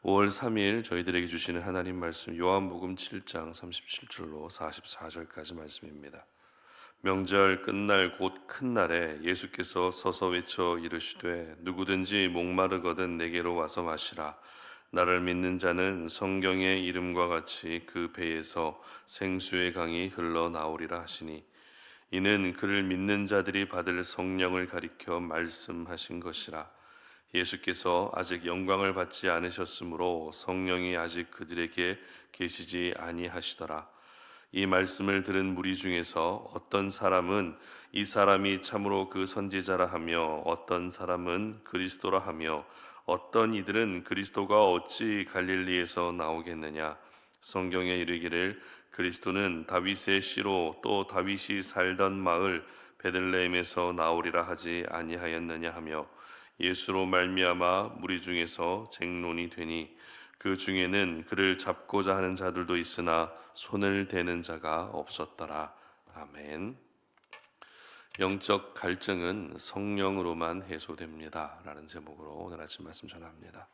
5월 3일 저희들에게 주시는 하나님 말씀 요한복음 7장 37절로 44절까지 말씀입니다. 명절 끝날 곧 큰 날에 예수께서 서서 외쳐 이르시되 누구든지 목마르거든 내게로 와서 마시라. 나를 믿는 자는 성경의 이름과 같이 그 배에서 생수의 강이 흘러나오리라 하시니 이는 그를 믿는 자들이 받을 성령을 가리켜 말씀하신 것이라. 예수께서 아직 영광을 받지 않으셨으므로 성령이 아직 그들에게 계시지 아니하시더라. 이 말씀을 들은 무리 중에서 어떤 사람은 이 사람이 참으로 그 선지자라 하며 어떤 사람은 그리스도라 하며 어떤 이들은 그리스도가 어찌 갈릴리에서 나오겠느냐. 성경에 이르기를 그리스도는 다윗의 씨로 또 다윗이 살던 마을 베들레헴에서 나오리라 하지 아니하였느냐 하며 예수로 말미암아 무리 중에서 쟁론이 되니 그 중에는 그를 잡고자 하는 자들도 있으나 손을 대는 자가 없었더라. 아멘. 영적 갈증은 성령으로만 해소됩니다 라는 제목으로 오늘 아침 말씀 전합니다.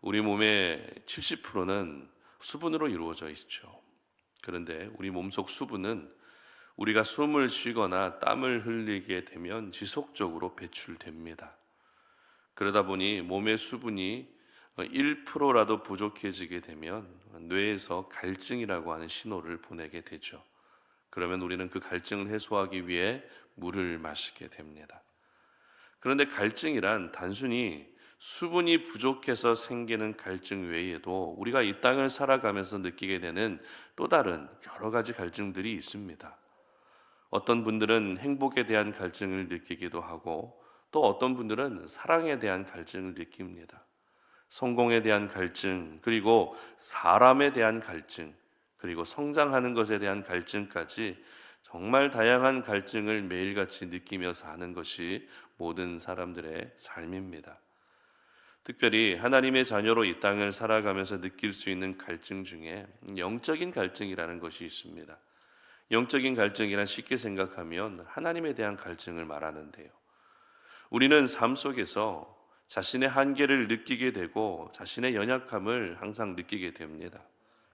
우리 몸의 70%는 수분으로 이루어져 있죠. 그런데 우리 몸속 수분은 우리가 숨을 쉬거나 땀을 흘리게 되면 지속적으로 배출됩니다. 그러다 보니 몸의 수분이 1%라도 부족해지게 되면 뇌에서 갈증이라고 하는 신호를 보내게 되죠. 그러면 우리는 그 갈증을 해소하기 위해 물을 마시게 됩니다. 그런데 갈증이란 단순히 수분이 부족해서 생기는 갈증 외에도 우리가 이 땅을 살아가면서 느끼게 되는 또 다른 여러 가지 갈증들이 있습니다. 어떤 분들은 행복에 대한 갈증을 느끼기도 하고 또 어떤 분들은 사랑에 대한 갈증을 느낍니다. 성공에 대한 갈증, 그리고 사람에 대한 갈증, 그리고 성장하는 것에 대한 갈증까지 정말 다양한 갈증을 매일같이 느끼며 사는 것이 모든 사람들의 삶입니다. 특별히 하나님의 자녀로 이 땅을 살아가면서 느낄 수 있는 갈증 중에 영적인 갈증이라는 것이 있습니다. 영적인 갈증이란 쉽게 생각하면 하나님에 대한 갈증을 말하는데요. 우리는 삶 속에서 자신의 한계를 느끼게 되고 자신의 연약함을 항상 느끼게 됩니다.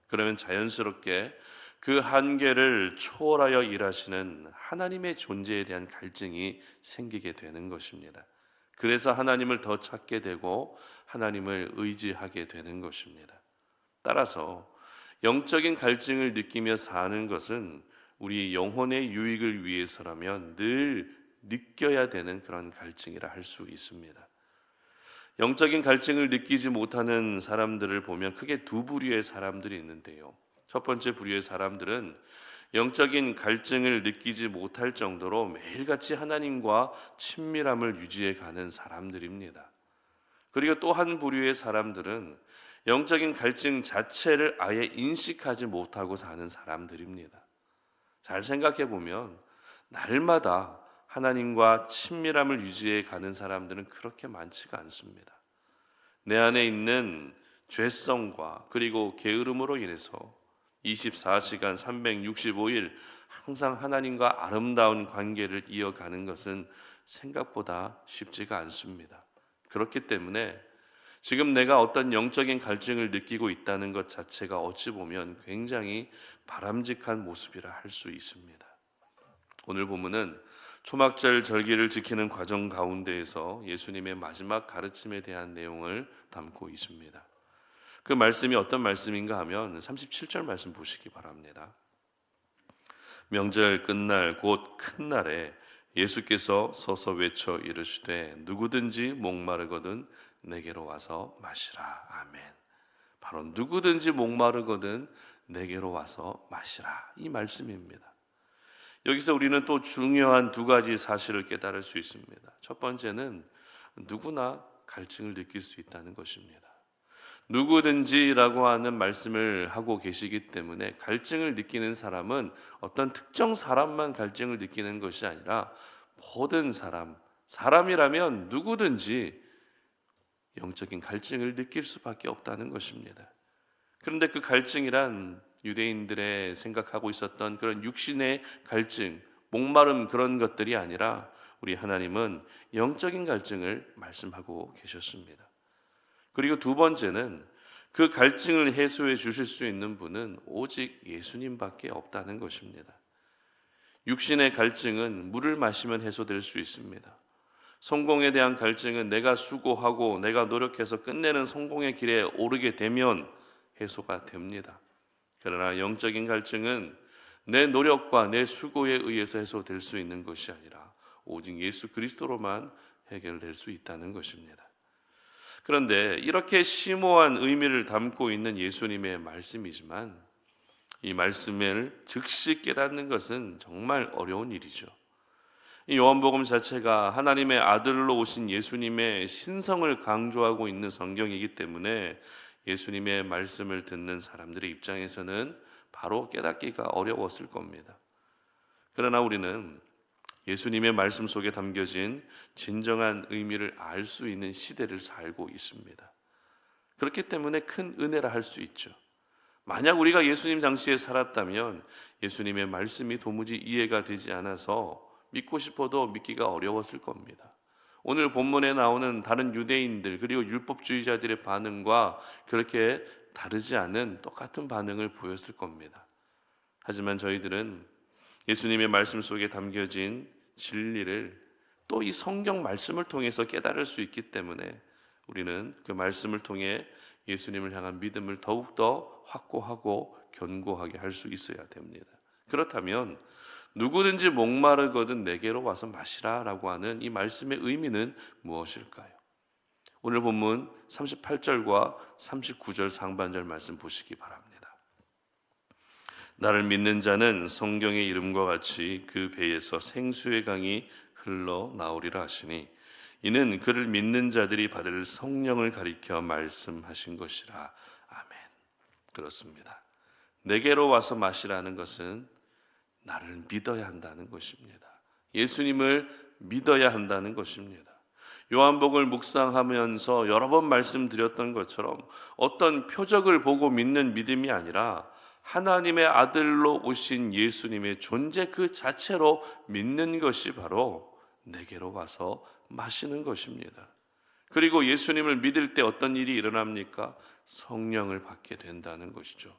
그러면 자연스럽게 그 한계를 초월하여 일하시는 하나님의 존재에 대한 갈증이 생기게 되는 것입니다. 그래서 하나님을 더 찾게 되고 하나님을 의지하게 되는 것입니다. 따라서 영적인 갈증을 느끼며 사는 것은 우리 영혼의 유익을 위해서라면 늘 느껴야 되는 그런 갈증이라 할 수 있습니다. 영적인 갈증을 느끼지 못하는 사람들을 보면 크게 두 부류의 사람들이 있는데요. 첫 번째 부류의 사람들은 영적인 갈증을 느끼지 못할 정도로 매일같이 하나님과 친밀함을 유지해 가는 사람들입니다. 그리고 또 한 부류의 사람들은 영적인 갈증 자체를 아예 인식하지 못하고 사는 사람들입니다. 잘 생각해 보면 날마다 하나님과 친밀함을 유지해 가는 사람들은 그렇게 많지가 않습니다. 내 안에 있는 죄성과 그리고 게으름으로 인해서 24시간 365일 항상 하나님과 아름다운 관계를 이어가는 것은 생각보다 쉽지가 않습니다. 그렇기 때문에 지금 내가 어떤 영적인 갈증을 느끼고 있다는 것 자체가 어찌 보면 굉장히 바람직한 모습이라 할 수 있습니다. 오늘 본문은 초막절 절기를 지키는 과정 가운데에서 예수님의 마지막 가르침에 대한 내용을 담고 있습니다. 그 말씀이 어떤 말씀인가 하면 37절 말씀 보시기 바랍니다. 명절 끝날 곧 큰 날에 예수께서 서서 외쳐 이르시되 누구든지 목마르거든 내게로 와서 마시라. 아멘. 바로 누구든지 목마르거든 내게로 와서 마시라. 이 말씀입니다. 여기서 우리는 또 중요한 두 가지 사실을 깨달을 수 있습니다. 첫 번째는 누구나 갈증을 느낄 수 있다는 것입니다. 누구든지라고 하는 말씀을 하고 계시기 때문에 갈증을 느끼는 사람은 어떤 특정 사람만 갈증을 느끼는 것이 아니라 모든 사람이라면 누구든지 영적인 갈증을 느낄 수밖에 없다는 것입니다. 그런데 그 갈증이란 유대인들의 생각하고 있었던 그런 육신의 갈증, 목마름 그런 것들이 아니라 우리 하나님은 영적인 갈증을 말씀하고 계셨습니다. 그리고 두 번째는 그 갈증을 해소해 주실 수 있는 분은 오직 예수님밖에 없다는 것입니다. 육신의 갈증은 물을 마시면 해소될 수 있습니다. 성공에 대한 갈증은 내가 수고하고 내가 노력해서 끝내는 성공의 길에 오르게 되면 해소가 됩니다. 그러나 영적인 갈증은 내 노력과 내 수고에 의해서 해소될 수 있는 것이 아니라 오직 예수 그리스도로만 해결될 수 있다는 것입니다. 그런데 이렇게 심오한 의미를 담고 있는 예수님의 말씀이지만 이 말씀을 즉시 깨닫는 것은 정말 어려운 일이죠. 이 요한복음 자체가 하나님의 아들로 오신 예수님의 신성을 강조하고 있는 성경이기 때문에 예수님의 말씀을 듣는 사람들의 입장에서는 바로 깨닫기가 어려웠을 겁니다. 그러나 우리는 예수님의 말씀 속에 담겨진 진정한 의미를 알 수 있는 시대를 살고 있습니다. 그렇기 때문에 큰 은혜라 할 수 있죠. 만약 우리가 예수님 당시에 살았다면 예수님의 말씀이 도무지 이해가 되지 않아서 믿고 싶어도 믿기가 어려웠을 겁니다. 오늘 본문에 나오는 다른 유대인들 그리고 율법주의자들의 반응과 그렇게 다르지 않은 똑같은 반응을 보였을 겁니다. 하지만 저희들은 예수님의 말씀 속에 담겨진 진리를 또 이 성경 말씀을 통해서 깨달을 수 있기 때문에 우리는 그 말씀을 통해 예수님을 향한 믿음을 더욱더 확고하고 견고하게 할 수 있어야 됩니다. 그렇다면 누구든지 목마르거든 내게로 와서 마시라 라고 하는 이 말씀의 의미는 무엇일까요? 오늘 본문 38절과 39절 상반절 말씀 보시기 바랍니다. 나를 믿는 자는 성경의 이름과 같이 그 배에서 생수의 강이 흘러나오리라 하시니 이는 그를 믿는 자들이 받을 성령을 가리켜 말씀하신 것이라. 아멘. 그렇습니다. 내게로 와서 마시라는 것은 나를 믿어야 한다는 것입니다. 예수님을 믿어야 한다는 것입니다. 요한복음을 묵상하면서 여러 번 말씀드렸던 것처럼 어떤 표적을 보고 믿는 믿음이 아니라 하나님의 아들로 오신 예수님의 존재 그 자체로 믿는 것이 바로 내게로 와서 마시는 것입니다. 그리고 예수님을 믿을 때 어떤 일이 일어납니까? 성령을 받게 된다는 것이죠.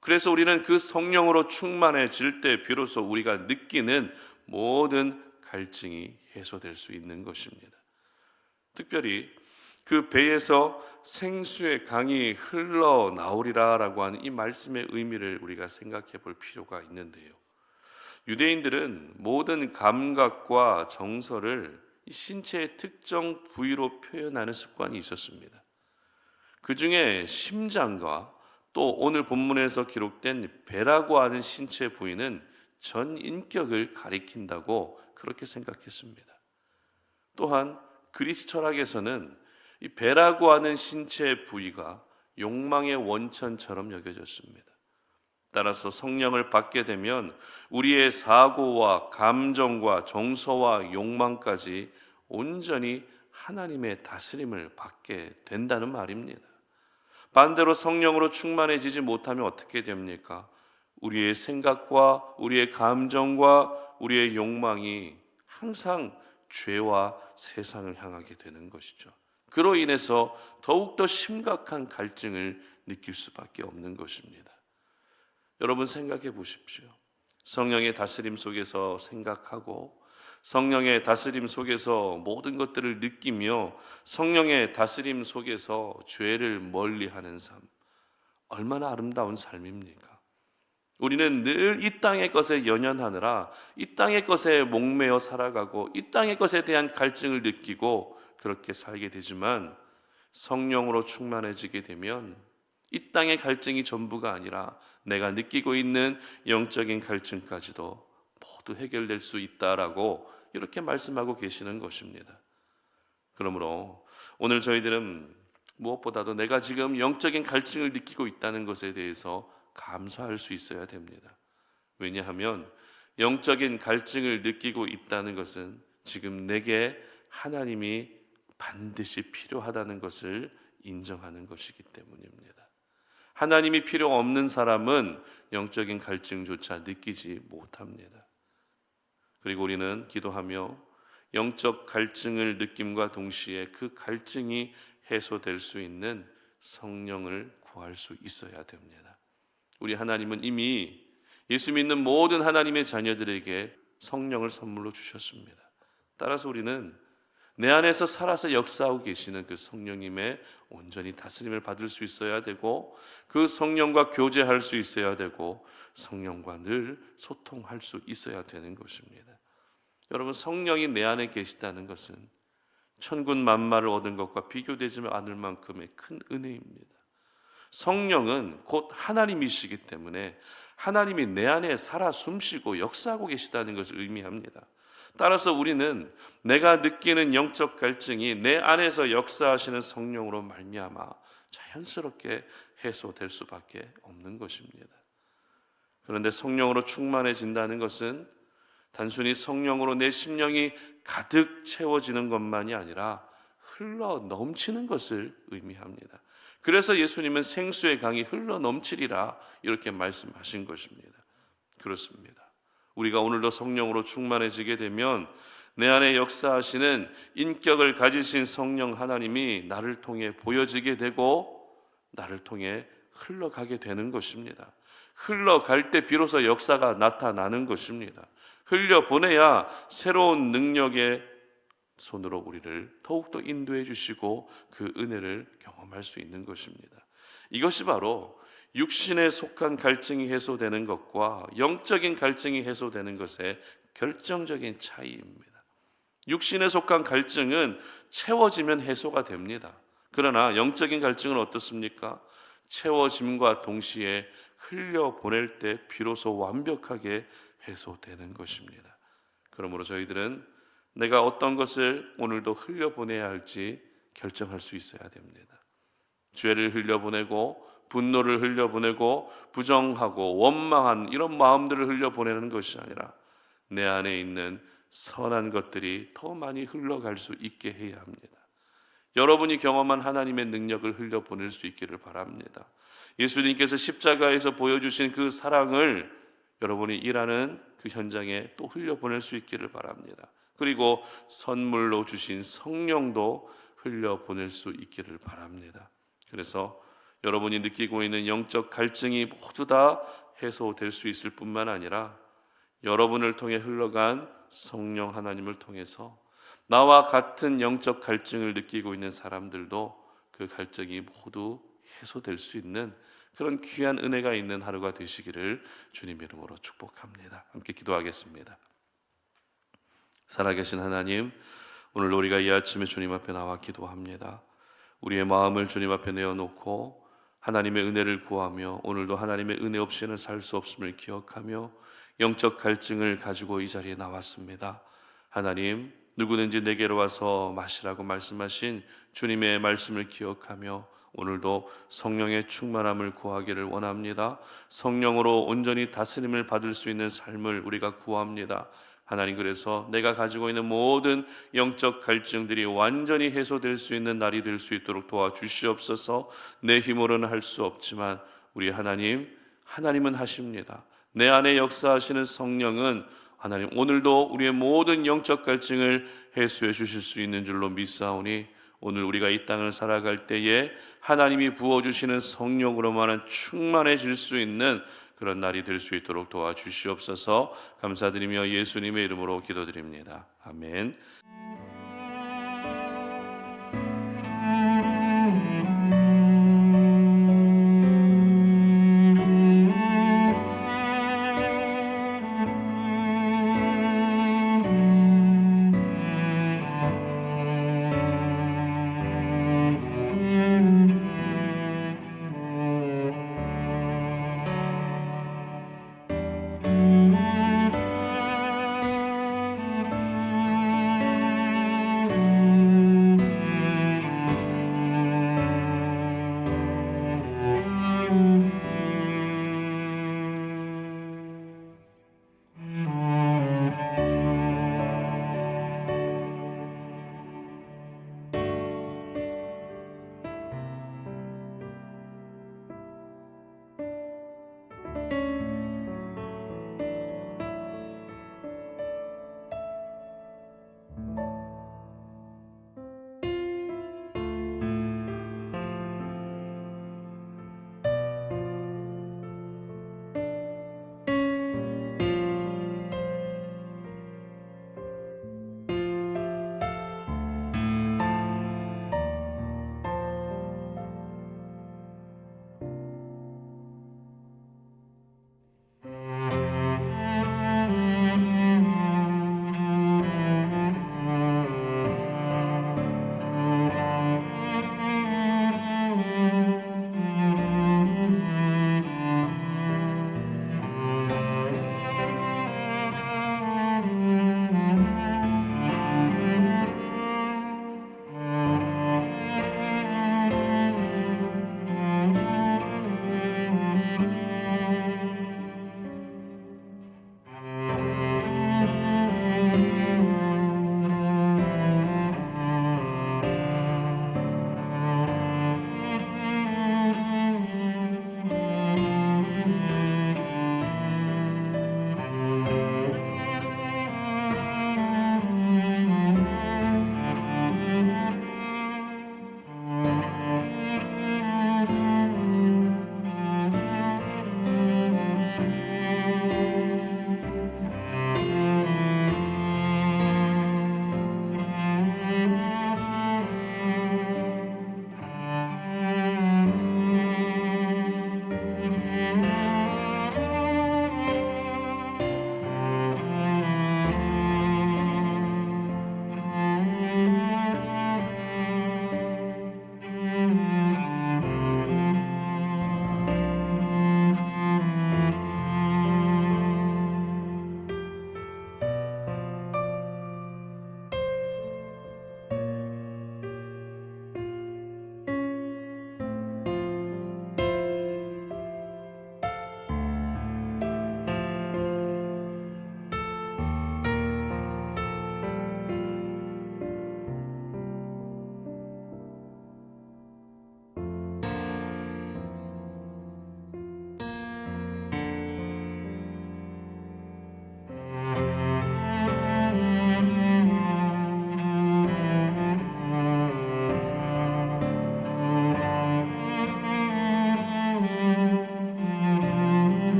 그래서 우리는 그 성령으로 충만해질 때 비로소 우리가 느끼는 모든 갈증이 해소될 수 있는 것입니다. 특별히 그 배에서 생수의 강이 흘러나오리라 라고 하는 이 말씀의 의미를 우리가 생각해 볼 필요가 있는데요. 유대인들은 모든 감각과 정서를 신체의 특정 부위로 표현하는 습관이 있었습니다. 그 중에 심장과 또 오늘 본문에서 기록된 배라고 하는 신체 부위는 전 인격을 가리킨다고 그렇게 생각했습니다. 또한 그리스 철학에서는 이 배라고 하는 신체 부위가 욕망의 원천처럼 여겨졌습니다. 따라서 성령을 받게 되면 우리의 사고와 감정과 정서와 욕망까지 온전히 하나님의 다스림을 받게 된다는 말입니다. 반대로 성령으로 충만해지지 못하면 어떻게 됩니까? 우리의 생각과 우리의 감정과 우리의 욕망이 항상 죄와 세상을 향하게 되는 것이죠. 그로 인해서 더욱더 심각한 갈증을 느낄 수밖에 없는 것입니다. 여러분 생각해 보십시오. 성령의 다스림 속에서 생각하고 성령의 다스림 속에서 모든 것들을 느끼며 성령의 다스림 속에서 죄를 멀리하는 삶, 얼마나 아름다운 삶입니까? 우리는 늘 이 땅의 것에 연연하느라 이 땅의 것에 목매어 살아가고 이 땅의 것에 대한 갈증을 느끼고 그렇게 살게 되지만 성령으로 충만해지게 되면 이 땅의 갈증이 전부가 아니라 내가 느끼고 있는 영적인 갈증까지도 모두 해결될 수 있다라고 이렇게 말씀하고 계시는 것입니다. 그러므로 오늘 저희들은 무엇보다도 내가 지금 영적인 갈증을 느끼고 있다는 것에 대해서 감사할 수 있어야 됩니다. 왜냐하면 영적인 갈증을 느끼고 있다는 것은 지금 내게 하나님이 반드시 필요하다는 것을 인정하는 것이기 때문입니다. 하나님이 필요 없는 사람은 영적인 갈증조차 느끼지 못합니다. 그리고 우리는 기도하며 영적 갈증을 느낌과 동시에 그 갈증이 해소될 수 있는 성령을 구할 수 있어야 됩니다. 우리 하나님은 이미 예수 믿는 모든 하나님의 자녀들에게 성령을 선물로 주셨습니다. 따라서 우리는 내 안에서 살아서 역사하고 계시는 그 성령님의 온전히 다스림을 받을 수 있어야 되고, 그 성령과 교제할 수 있어야 되고, 성령과 늘 소통할 수 있어야 되는 것입니다. 여러분, 성령이 내 안에 계시다는 것은 천군 만마를 얻은 것과 비교되지 않을 만큼의 큰 은혜입니다. 성령은 곧 하나님이시기 때문에 하나님이 내 안에 살아 숨쉬고 역사하고 계시다는 것을 의미합니다. 따라서 우리는 내가 느끼는 영적 갈증이 내 안에서 역사하시는 성령으로 말미암아 자연스럽게 해소될 수밖에 없는 것입니다. 그런데 성령으로 충만해진다는 것은 단순히 성령으로 내 심령이 가득 채워지는 것만이 아니라 흘러 넘치는 것을 의미합니다. 그래서 예수님은 생수의 강이 흘러 넘치리라 이렇게 말씀하신 것입니다. 그렇습니다. 우리가 오늘도 성령으로 충만해지게 되면 내 안에 역사하시는 인격을 가지신 성령 하나님이 나를 통해 보여지게 되고 나를 통해 흘러가게 되는 것입니다. 흘러갈 때 비로소 역사가 나타나는 것입니다. 흘려보내야 새로운 능력의 손으로 우리를 더욱더 인도해 주시고 그 은혜를 경험할 수 있는 것입니다. 이것이 바로 육신에 속한 갈증이 해소되는 것과 영적인 갈증이 해소되는 것의 결정적인 차이입니다. 육신에 속한 갈증은 채워지면 해소가 됩니다. 그러나 영적인 갈증은 어떻습니까? 채워짐과 동시에 흘려보낼 때 비로소 완벽하게 해소되는 것입니다. 그러므로 저희들은 내가 어떤 것을 오늘도 흘려보내야 할지 결정할 수 있어야 됩니다. 죄를 흘려보내고 분노를 흘려보내고 부정하고 원망한 이런 마음들을 흘려보내는 것이 아니라 내 안에 있는 선한 것들이 더 많이 흘러갈 수 있게 해야 합니다. 여러분이 경험한 하나님의 능력을 흘려보낼 수 있기를 바랍니다. 예수님께서 십자가에서 보여주신 그 사랑을 여러분이 일하는 그 현장에 또 흘려보낼 수 있기를 바랍니다. 그리고 선물로 주신 성령도 흘려보낼 수 있기를 바랍니다. 그래서 여러분이 느끼고 있는 영적 갈증이 모두 다 해소될 수 있을 뿐만 아니라 여러분을 통해 흘러간 성령 하나님을 통해서 나와 같은 영적 갈증을 느끼고 있는 사람들도 그 갈증이 모두 해소될 수 있는 그런 귀한 은혜가 있는 하루가 되시기를 주님 이름으로 축복합니다. 함께 기도하겠습니다. 살아계신 하나님, 오늘 우리가 이 아침에 주님 앞에 나와 기도합니다. 우리의 마음을 주님 앞에 내어놓고 하나님의 은혜를 구하며 오늘도 하나님의 은혜 없이는 살 수 없음을 기억하며 영적 갈증을 가지고 이 자리에 나왔습니다. 하나님, 누구든지 내게로 와서 마시라고 말씀하신 주님의 말씀을 기억하며 오늘도 성령의 충만함을 구하기를 원합니다. 성령으로 온전히 다스림을 받을 수 있는 삶을 우리가 구합니다. 하나님, 그래서 내가 가지고 있는 모든 영적 갈증들이 완전히 해소될 수 있는 날이 될 수 있도록 도와주시옵소서. 내 힘으로는 할 수 없지만 우리 하나님은 하십니다. 내 안에 역사하시는 성령은 하나님 오늘도 우리의 모든 영적 갈증을 해소해 주실 수 있는 줄로 믿사오니 오늘 우리가 이 땅을 살아갈 때에 하나님이 부어주시는 성령으로만은 충만해질 수 있는 그런 날이 될 수 있도록 도와주시옵소서. 감사드리며 예수님의 이름으로 기도드립니다. 아멘.